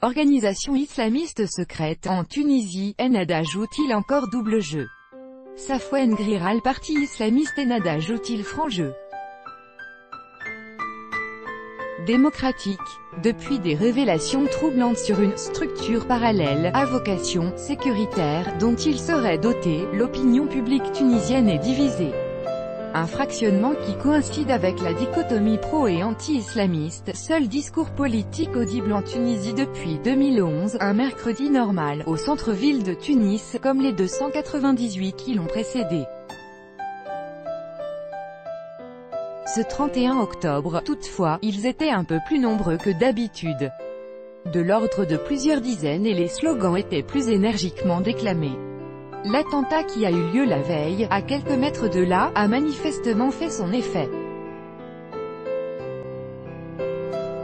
Organisation islamiste secrète en Tunisie, Ennahda joue-t-il encore double jeu? Safwan Grirall, parti islamiste Ennahda joue-t-il franc jeu? Démocratique. Depuis des révélations troublantes sur une structure parallèle, à vocation sécuritaire, dont il serait doté, l'opinion publique tunisienne est divisée. Un fractionnement qui coïncide avec la dichotomie pro- et anti-islamiste, seul discours politique audible en Tunisie depuis 2011, un mercredi normal, au centre-ville de Tunis, comme les 298 qui l'ont précédé. Ce 31 octobre, toutefois, ils étaient un peu plus nombreux que d'habitude. De l'ordre de plusieurs dizaines et les slogans étaient plus énergiquement déclamés. L'attentat qui a eu lieu la veille, à quelques mètres de là, a manifestement fait son effet.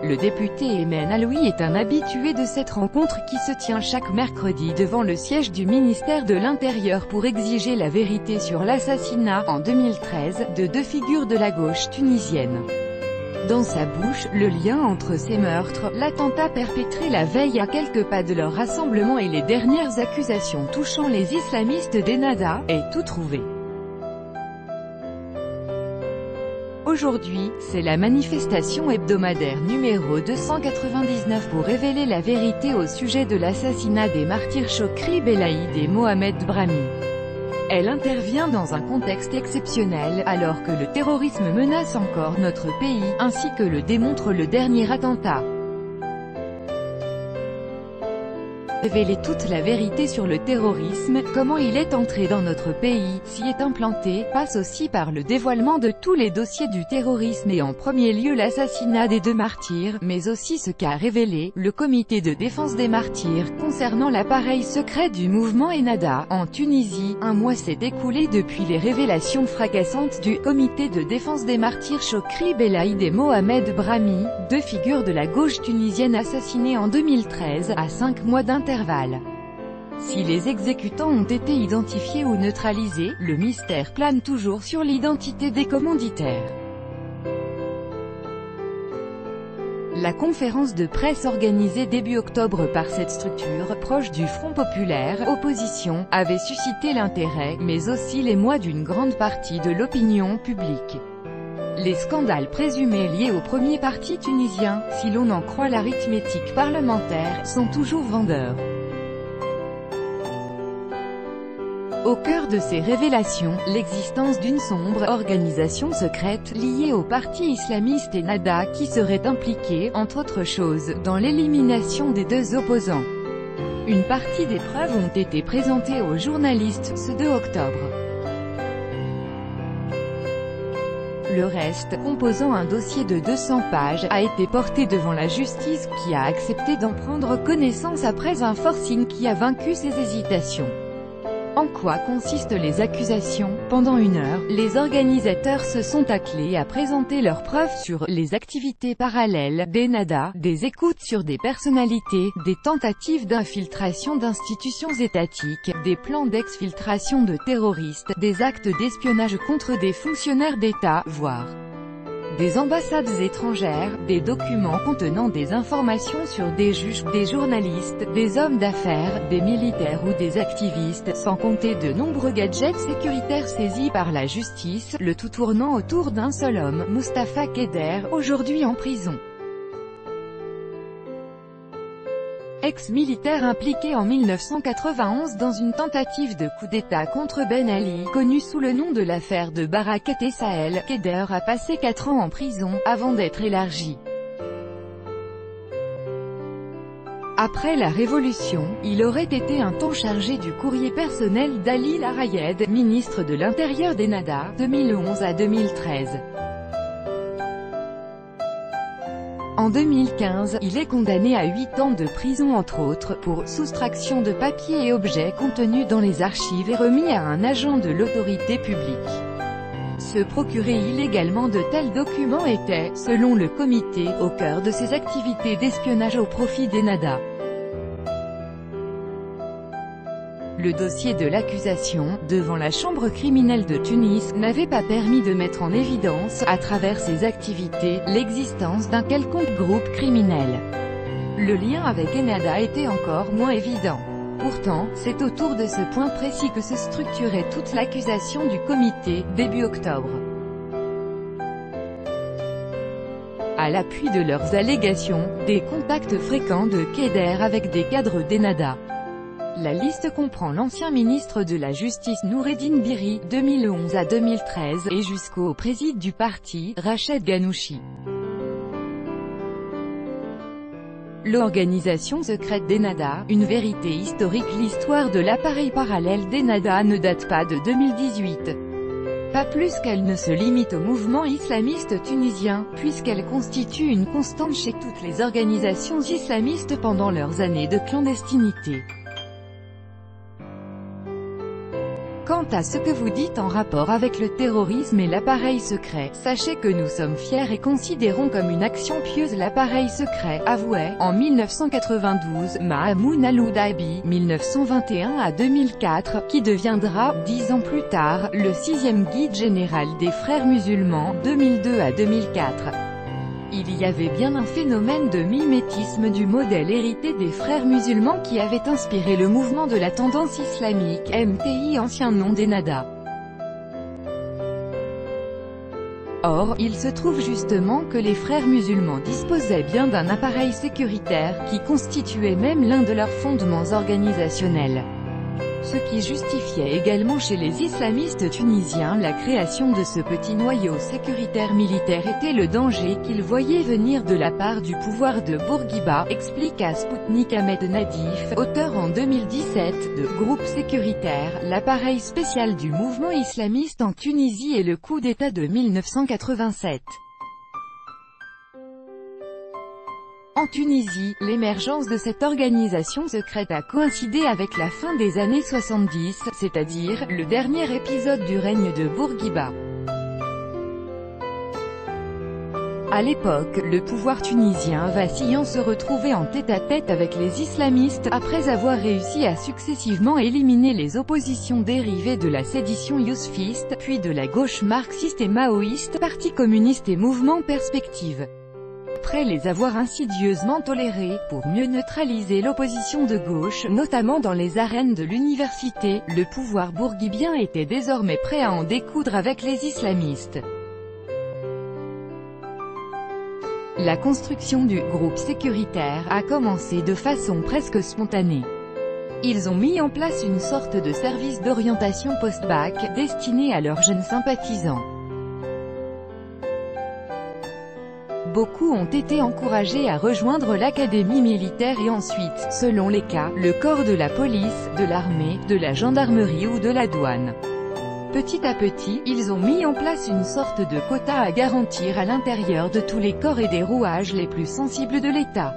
Le député Ayman Alloui est un habitué de cette rencontre qui se tient chaque mercredi devant le siège du ministère de l'Intérieur pour exiger la vérité sur l'assassinat, en 2013, de deux figures de la gauche tunisienne. Dans sa bouche, le lien entre ces meurtres, l'attentat perpétré la veille à quelques pas de leur rassemblement et les dernières accusations touchant les islamistes d'Ennahda, est tout trouvé. Aujourd'hui, c'est la manifestation hebdomadaire numéro 299 pour révéler la vérité au sujet de l'assassinat des martyrs Chokri Belaïd et Mohamed Brahmi. Elle intervient dans un contexte exceptionnel, alors que le terrorisme menace encore notre pays, ainsi que le démontre le dernier attentat. Révéler toute la vérité sur le terrorisme, comment il est entré dans notre pays, s'y est implanté, passe aussi par le dévoilement de tous les dossiers du terrorisme et en premier lieu l'assassinat des deux martyrs, mais aussi ce qu'a révélé le comité de défense des martyrs concernant l'appareil secret du mouvement Ennahda. En Tunisie, un mois s'est écoulé depuis les révélations fracassantes du comité de défense des martyrs Chokri Belaïd et Mohamed Brahmi, deux figures de la gauche tunisienne assassinées en 2013, à 5 mois d'intervalle. Si les exécutants ont été identifiés ou neutralisés, le mystère plane toujours sur l'identité des commanditaires. La conférence de presse organisée début octobre par cette structure, proche du Front populaire, opposition, avait suscité l'intérêt, mais aussi l'émoi d'une grande partie de l'opinion publique. Les scandales présumés liés au premier parti tunisien, si l'on en croit l'arithmétique parlementaire, sont toujours vendeurs. Au cœur de ces révélations, l'existence d'une sombre organisation secrète, liée au parti islamiste Ennahda qui serait impliquée, entre autres choses, dans l'élimination des deux opposants. Une partie des preuves ont été présentées aux journalistes ce 2 octobre. Le reste, composant un dossier de 200 pages, a été porté devant la justice qui a accepté d'en prendre connaissance après un forcing qui a vaincu ses hésitations. En quoi consistent les accusations? Pendant 1 heure, les organisateurs se sont attelés à présenter leurs preuves sur les activités parallèles d'Ennahda, des écoutes sur des personnalités, des tentatives d'infiltration d'institutions étatiques, des plans d'exfiltration de terroristes, des actes d'espionnage contre des fonctionnaires d'État, voire des ambassades étrangères, des documents contenant des informations sur des juges, des journalistes, des hommes d'affaires, des militaires ou des activistes, sans compter de nombreux gadgets sécuritaires saisis par la justice, le tout tournant autour d'un seul homme, Mustapha Keder, aujourd'hui en prison. Ex-militaire impliqué en 1991 dans une tentative de coup d'État contre Ben Ali, connu sous le nom de l'affaire de Barakat et Sahel, Keder a passé 4 ans en prison, avant d'être élargi. Après la Révolution, il aurait été un temps chargé du courrier personnel d'Ali Larayed, ministre de l'Intérieur d'Ennahda, 2011 à 2013. En 2015, il est condamné à 8 ans de prison entre autres, pour soustraction de papiers et objets contenus dans les archives et remis à un agent de l'autorité publique. Se procurer illégalement de tels documents était, selon le comité, au cœur de ses activités d'espionnage au profit d'Ennahda. Le dossier de l'accusation, devant la chambre criminelle de Tunis, n'avait pas permis de mettre en évidence, à travers ses activités, l'existence d'un quelconque groupe criminel. le lien avec Ennahda était encore moins évident. Pourtant, c'est autour de ce point précis que se structurait toute l'accusation du comité, début octobre. À l'appui de leurs allégations, des contacts fréquents de Kheder avec des cadres d'Ennahda. La liste comprend l'ancien ministre de la Justice Noureddine Biri, 2011 à 2013, et jusqu'au président du parti, Rached Ghannouchi. L'organisation secrète d'Ennahda, une vérité historique. L'histoire de l'appareil parallèle d'Ennahda ne date pas de 2018. Pas plus qu'elle ne se limite au mouvement islamiste tunisien, puisqu'elle constitue une constante chez toutes les organisations islamistes pendant leurs années de clandestinité. Quant à ce que vous dites en rapport avec le terrorisme et l'appareil secret, sachez que nous sommes fiers et considérons comme une action pieuse l'appareil secret, avouait, en 1992, Mahamoud Al-Houdabi, 1921 à 2004, qui deviendra, 10 ans plus tard, le 6e guide général des frères musulmans, 2002 à 2004. Il y avait bien un phénomène de mimétisme du modèle hérité des frères musulmans qui avait inspiré le mouvement de la tendance islamique, MTI ancien nom d'Ennahda. Or, il se trouve justement que les frères musulmans disposaient bien d'un appareil sécuritaire, qui constituait même l'un de leurs fondements organisationnels. Ce qui justifiait également chez les islamistes tunisiens la création de ce petit noyau sécuritaire militaire était le danger qu'ils voyaient venir de la part du pouvoir de Bourguiba, explique à Spoutnik Ahmed Nadif, auteur en 2017, de « Groupe sécuritaire, l'appareil spécial du mouvement islamiste en Tunisie et le coup d'État de 1987 ». En Tunisie, l'émergence de cette organisation secrète a coïncidé avec la fin des années 70, c'est-à-dire, le dernier épisode du règne de Bourguiba. À l'époque, le pouvoir tunisien vacillant se retrouvait en tête-à-tête avec les islamistes, après avoir réussi à successivement éliminer les oppositions dérivées de la sédition yousfiste, puis de la gauche marxiste et maoïste, Parti communiste et Mouvement Perspective. Après les avoir insidieusement tolérés, pour mieux neutraliser l'opposition de gauche, notamment dans les arènes de l'université, le pouvoir bourguibien était désormais prêt à en découdre avec les islamistes. La construction du « groupe sécuritaire » a commencé de façon presque spontanée. Ils ont mis en place une sorte de service d'orientation post-bac, destiné à leurs jeunes sympathisants. Beaucoup ont été encouragés à rejoindre l'académie militaire et ensuite, selon les cas, le corps de la police, de l'armée, de la gendarmerie ou de la douane. Petit à petit, ils ont mis en place une sorte de quota à garantir à l'intérieur de tous les corps et des rouages les plus sensibles de l'État.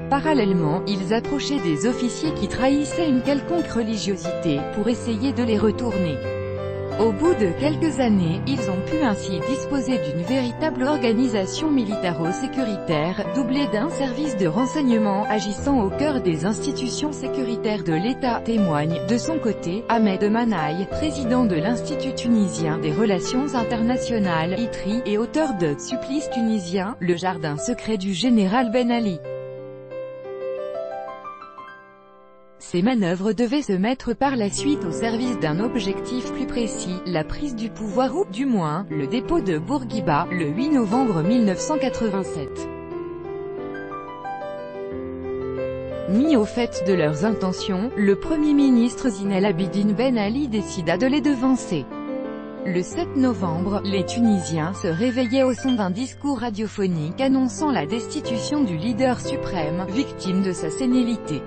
Parallèlement, ils approchaient des officiers qui trahissaient une quelconque religiosité, pour essayer de les retourner. Au bout de quelques années, ils ont pu ainsi disposer d'une véritable organisation militaro-sécuritaire, doublée d'un service de renseignement agissant au cœur des institutions sécuritaires de l'État, témoigne, de son côté, Ahmed Manaï, président de l'Institut tunisien des relations internationales, ITRI, et auteur de « Supplice tunisien, le jardin secret du général Ben Ali ». Ces manœuvres devaient se mettre par la suite au service d'un objectif plus précis, la prise du pouvoir ou, du moins, le dépôt de Bourguiba, le 8 novembre 1987. Mis au fait de leurs intentions, le Premier ministre Zine El Abidine Ben Ali décida de les devancer. Le 7 novembre, les Tunisiens se réveillaient au son d'un discours radiophonique annonçant la destitution du leader suprême, victime de sa sénilité.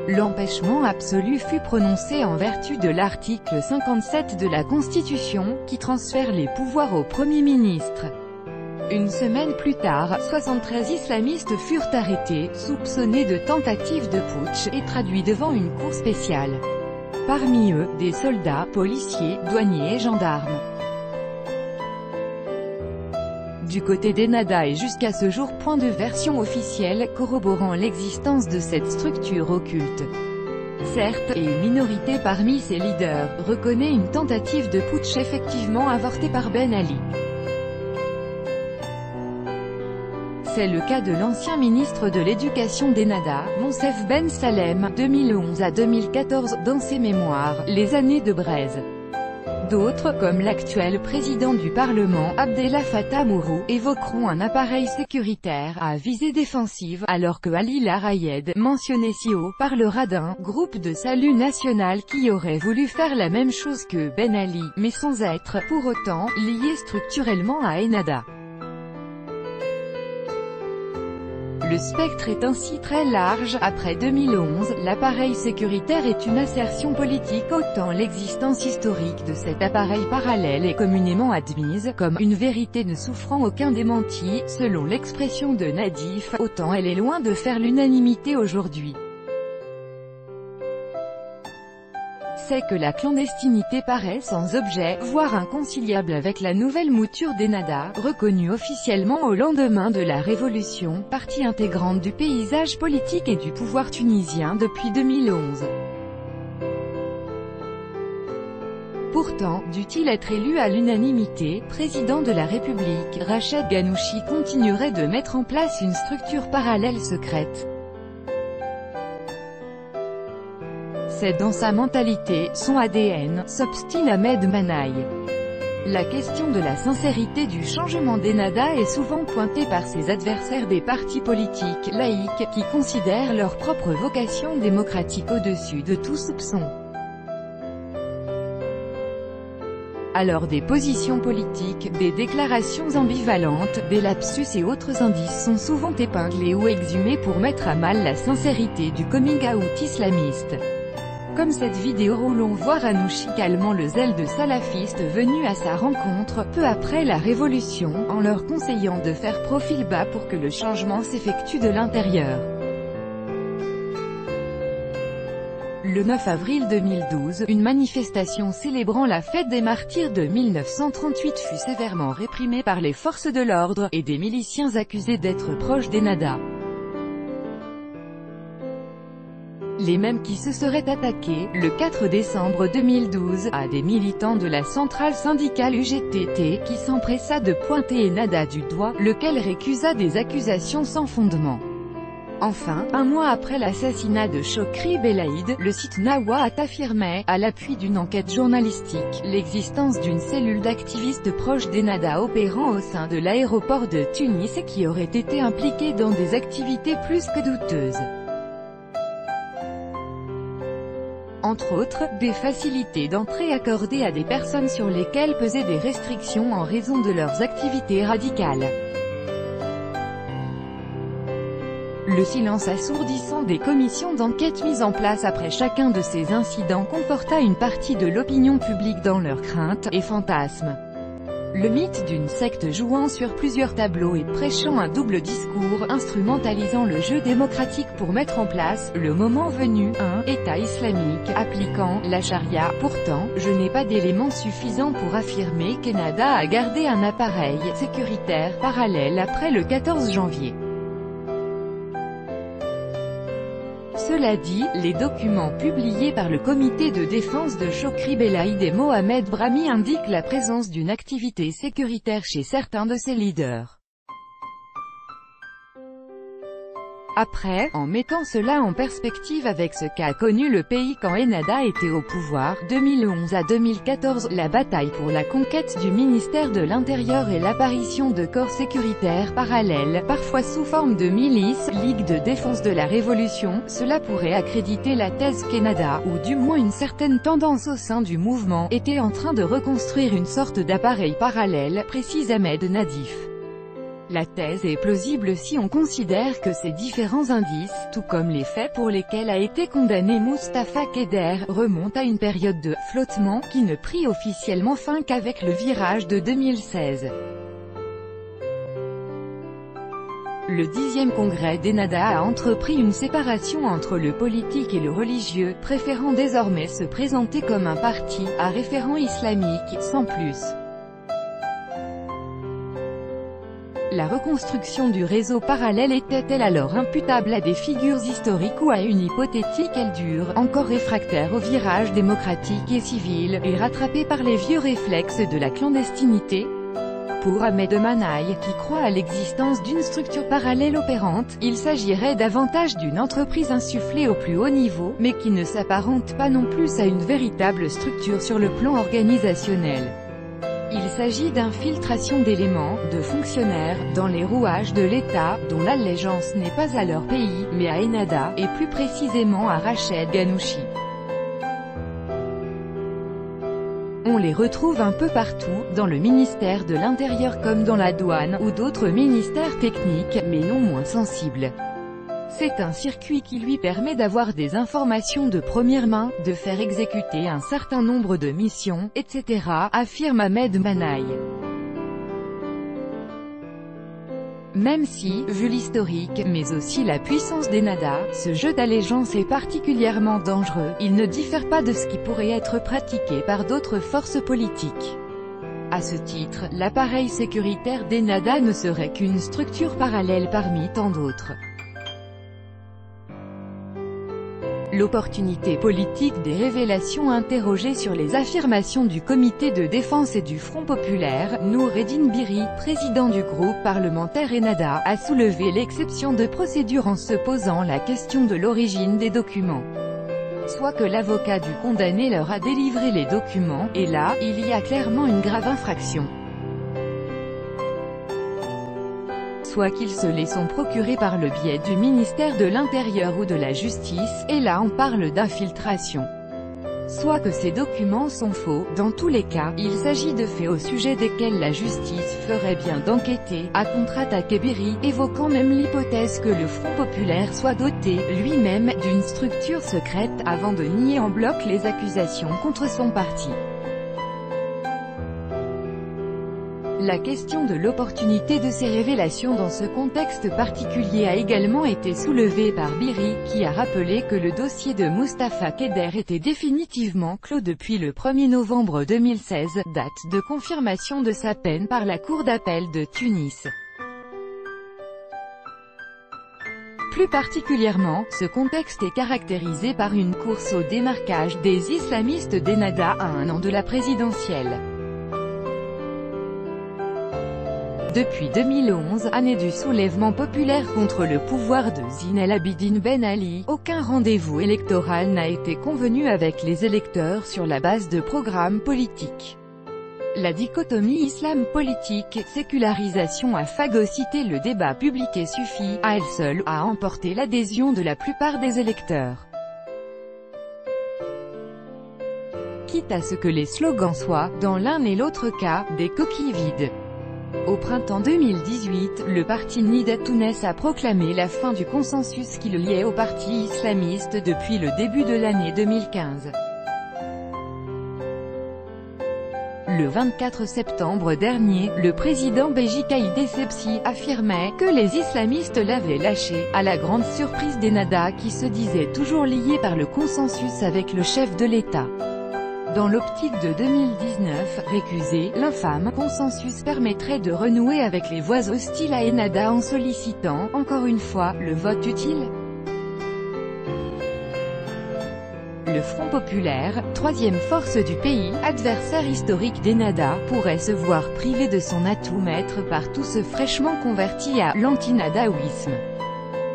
L'empêchement absolu fut prononcé en vertu de l'article 57 de la Constitution, qui transfère les pouvoirs au Premier ministre. Une semaine plus tard, 73 islamistes furent arrêtés, soupçonnés de tentative de putsch, et traduits devant une cour spéciale. Parmi eux, des soldats, policiers, douaniers et gendarmes. Du côté d'Ennahda et jusqu'à ce jour point de version officielle corroborant l'existence de cette structure occulte. Certes, et une minorité parmi ses leaders, reconnaît une tentative de putsch effectivement avortée par Ben Ali. C'est le cas de l'ancien ministre de l'Éducation d'Ennahda, Monsef Ben Salem, 2011 à 2014, dans ses mémoires, Les années de Braise. D'autres, comme l'actuel président du Parlement, Abdella Fattah Mourou, évoqueront un appareil sécuritaire à visée défensive, alors que Ali Larayed, mentionné si haut, parlera d'un « groupe de salut national qui aurait voulu faire la même chose que Ben Ali, mais sans être, pour autant, lié structurellement à Ennahda ». Le spectre est ainsi très large. Après 2011, l'appareil sécuritaire est une assertion politique, autant l'existence historique de cet appareil parallèle est communément admise comme une vérité ne souffrant aucun démenti, selon l'expression de Nadif, autant elle est loin de faire l'unanimité aujourd'hui. C'est que la clandestinité paraît sans objet, voire inconciliable avec la nouvelle mouture d'Ennahda, reconnue officiellement au lendemain de la Révolution, partie intégrante du paysage politique et du pouvoir tunisien depuis 2011. Pourtant, dût-il être élu à l'unanimité, président de la République, Rached Ghannouchi continuerait de mettre en place une structure parallèle secrète. C'est dans sa mentalité, son ADN, s'obstine Ahmed Manaï. La question de la sincérité du changement d'Ennahda est souvent pointée par ses adversaires des partis politiques laïques, qui considèrent leur propre vocation démocratique au-dessus de tout soupçon. Alors des positions politiques, des déclarations ambivalentes, des lapsus et autres indices sont souvent épinglés ou exhumés pour mettre à mal la sincérité du coming out islamiste. Comme cette vidéo où l'on voit Ghannouchi calmant le zèle de salafistes venus à sa rencontre, peu après la Révolution, en leur conseillant de faire profil bas pour que le changement s'effectue de l'intérieur. Le 9 avril 2012, une manifestation célébrant la fête des martyrs de 1938 fut sévèrement réprimée par les forces de l'ordre, et des miliciens accusés d'être proches d'Ennahda. Les mêmes qui se seraient attaqués, le 4 décembre 2012, à des militants de la centrale syndicale UGTT, qui s'empressa de pointer Ennahda du doigt, lequel récusa des accusations sans fondement. Enfin, un mois après l'assassinat de Chokri Belaïd, le site Nawat affirmait, à l'appui d'une enquête journalistique, l'existence d'une cellule d'activistes proches d'Ennahda opérant au sein de l'aéroport de Tunis et qui aurait été impliquée dans des activités plus que douteuses. Entre autres, des facilités d'entrée accordées à des personnes sur lesquelles pesaient des restrictions en raison de leurs activités radicales. Le silence assourdissant des commissions d'enquête mises en place après chacun de ces incidents conforta une partie de l'opinion publique dans leurs craintes et fantasmes. Le mythe d'une secte jouant sur plusieurs tableaux et prêchant un double discours, instrumentalisant le jeu démocratique pour mettre en place, le moment venu, un État islamique, appliquant la charia. Pourtant, je n'ai pas d'éléments suffisants pour affirmer qu'Ennahda a gardé un appareil sécuritaire parallèle après le 14 janvier. Cela dit, les documents publiés par le comité de défense de Chokri Belaïd et Mohamed Brahmi indiquent la présence d'une activité sécuritaire chez certains de ses leaders. Après, en mettant cela en perspective avec ce qu'a connu le pays quand Ennahda était au pouvoir, 2011 à 2014, la bataille pour la conquête du ministère de l'Intérieur et l'apparition de corps sécuritaires parallèles, parfois sous forme de milices, Ligue de défense de la Révolution, cela pourrait accréditer la thèse qu'Ennahda, ou du moins une certaine tendance au sein du mouvement, était en train de reconstruire une sorte d'appareil parallèle, précise Ahmed Nadif. La thèse est plausible si on considère que ces différents indices, tout comme les faits pour lesquels a été condamné Moustapha Kheder, remontent à une période de « flottement » qui ne prit officiellement fin qu'avec le virage de 2016. Le 10e congrès d'Ennahda a entrepris une séparation entre le politique et le religieux, préférant désormais se présenter comme un parti à référent islamique, sans plus. La reconstruction du réseau parallèle était-elle alors imputable à des figures historiques ou à une hypothétique Eldure, encore réfractaire au virage démocratique et civil, et rattrapée par les vieux réflexes de la clandestinité? Pour Ahmed Manaï, qui croit à l'existence d'une structure parallèle opérante, il s'agirait davantage d'une entreprise insufflée au plus haut niveau, mais qui ne s'apparente pas non plus à une véritable structure sur le plan organisationnel. Il s'agit d'infiltration d'éléments, de fonctionnaires, dans les rouages de l'État, dont l'allégeance n'est pas à leur pays, mais à Ennahda, et plus précisément à Rached Ghannouchi. On les retrouve un peu partout, dans le ministère de l'Intérieur comme dans la douane, ou d'autres ministères techniques, mais non moins sensibles. C'est un circuit qui lui permet d'avoir des informations de première main, de faire exécuter un certain nombre de missions, etc., affirme Ahmed Manaï. Même si, vu l'historique, mais aussi la puissance d'Ennahda, ce jeu d'allégeance est particulièrement dangereux, il ne diffère pas de ce qui pourrait être pratiqué par d'autres forces politiques. À ce titre, l'appareil sécuritaire d'Ennahda ne serait qu'une structure parallèle parmi tant d'autres. L'opportunité politique des révélations interrogées sur les affirmations du Comité de défense et du Front populaire, Noureddine Biri, président du groupe parlementaire Ennahda, a soulevé l'exception de procédure en se posant la question de l'origine des documents. Soit que l'avocat du condamné leur a délivré les documents, et là, il y a clairement une grave infraction. Soit qu'ils se les sont procurés par le biais du ministère de l'Intérieur ou de la Justice, et là on parle d'infiltration. Soit que ces documents sont faux, dans tous les cas, il s'agit de faits au sujet desquels la justice ferait bien d'enquêter, a contre-attaqué Biri, évoquant même l'hypothèse que le Front populaire soit doté, lui-même, d'une structure secrète, avant de nier en bloc les accusations contre son parti. La question de l'opportunité de ces révélations dans ce contexte particulier a également été soulevée par Biri, qui a rappelé que le dossier de Mustapha Keder était définitivement clos depuis le 1er novembre 2016, date de confirmation de sa peine par la Cour d'appel de Tunis. Plus particulièrement, ce contexte est caractérisé par une course au démarquage des islamistes d'Ennahda à un an de la présidentielle. Depuis 2011, année du soulèvement populaire contre le pouvoir de Zine El Abidine Ben Ali, aucun rendez-vous électoral n'a été convenu avec les électeurs sur la base de programmes politiques. La dichotomie islam-politique, sécularisation a phagocyté le débat public et suffit, à elle seule, à emporter l'adhésion de la plupart des électeurs. Quitte à ce que les slogans soient, dans l'un et l'autre cas, des coquilles vides. Au printemps 2018, le parti Nida Tounes a proclamé la fin du consensus qui le liait au parti islamiste depuis le début de l'année 2015. Le 24 septembre dernier, le président Béji Caïd Essebsi affirmait que les islamistes l'avaient lâché, à la grande surprise d'Ennahda qui se disait toujours lié par le consensus avec le chef de l'État. Dans l'optique de 2019, récuser l'infâme consensus permettrait de renouer avec les voix hostiles à Ennahda en sollicitant, encore une fois, le vote utile. Le Front populaire, troisième force du pays, adversaire historique d'Ennahda, pourrait se voir privé de son atout maître par tous ceux fraîchement convertis à l'anti-nahdaouisme.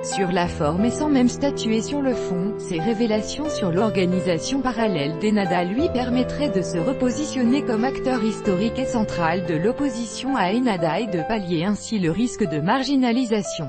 Sur la forme et sans même statuer sur le fond, ces révélations sur l'organisation parallèle d'Ennahda lui permettraient de se repositionner comme acteur historique et central de l'opposition à Ennahda et de pallier ainsi le risque de marginalisation.